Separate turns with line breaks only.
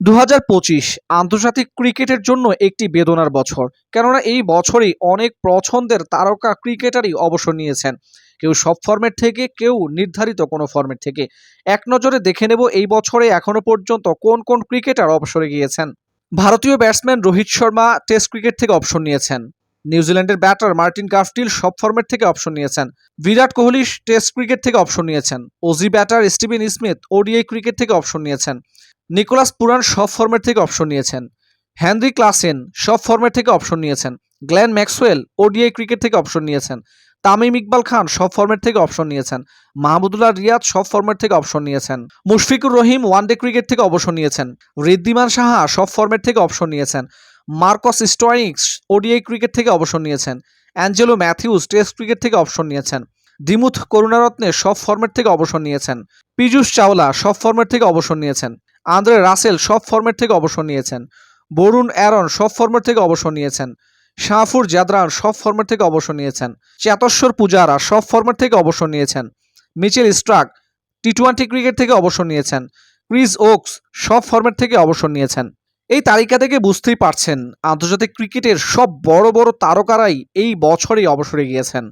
২০২৫ আন্তর্জাতিক ক্রিকেটের জন্য একটি বেদনার বছর। কেননা এই বছরেই অনেক পছন্দের তারকা ক্রিকেটারই অবসর নিয়েছেন। কেউ সব ফরম্যাট থেকে, কেউ নির্ধারিত কোনো ফরম্যাট থেকে। এক নজরে দেখে নেব এই বছরে এখনো পর্যন্ত কোন কোন ক্রিকেটার অবসরে গিয়েছেন। ভারতীয় batsman Rohit Sharma test cricket থেকে অবসর নিয়েছেন। নিউজিল্যান্ডের ব্যাটার মার্টিন গাপটিল সব ফরম্যাট থেকে অবসর নিয়েছেন। বিরাট কোহলি টেস্ট ক্রিকেট থেকে অবসর নিয়েছেন। Aussie batter Steven Smith ODI cricket থেকে অবসর নিয়েছেন। নিকোলাস পুরান সব ফরম্যাট থেকে অবসর নিয়েছেন। হেনরি ক্লাসেন সব ফরম্যাট থেকে অবসর নিয়েছেন। গ্লেন ম্যাক্সওয়েল ওডিআই ক্রিকেট থেকে অবসর নিয়েছেন। তামিম ইকবাল খান সব ফরম্যাট থেকে অবসর নিয়েছেন। মাহমুদুল্লাহ রিয়াদ সব ফরম্যাট থেকে অবসর নিয়েছেন। মুশফিকুর রহিম ওয়ানডে ক্রিকেট থেকে অবসর নিয়েছেন। ঋদ্ধিমান সাহা সব ফরম্যাট থেকে অবসর নিয়েছেন। মার্কস স্টোয়নিক্স ওডিআই ক্রিকেট থেকে অবসর নিয়েছেন। অ্যাঞ্জেলো ম্যাথিউস টেস্ট ক্রিকেট থেকে অবসর নিয়েছেন। দিমুথ করুণারত্নে সব ফরম্যাট থেকে অবসর নিয়েছেন। পীযূষ চাওলা সব ফরম্যাট থেকে অবসর নিয়েছেন। আন্দ্রে রাসেল সব ফরম্যাট থেকে অবসর নিয়েছেন। বরুণ অ্যারন সব ফরম্যাট থেকে অবসর নিয়েছেন। শাহফুর জাদরান সব ফরম্যাট থেকে অবসর নিয়েছেন। চেতেশ্বর পূজারা সব ফরম্যাট থেকে অবসর নিয়েছেন। মিচেল স্টার্ক টি-টোয়েন্টি ক্রিকেট থেকে অবসর নিয়েছেন। ক্রিস ওকস সব ফরম্যাট থেকে অবসর নিয়েছেন। এই তালিকা থেকে বুঝতেই পারছেন আন্তর্জাতিক ক্রিকেটের সব বড় বড় তারকারাই এই বছরেই অবসরে গিয়েছেন।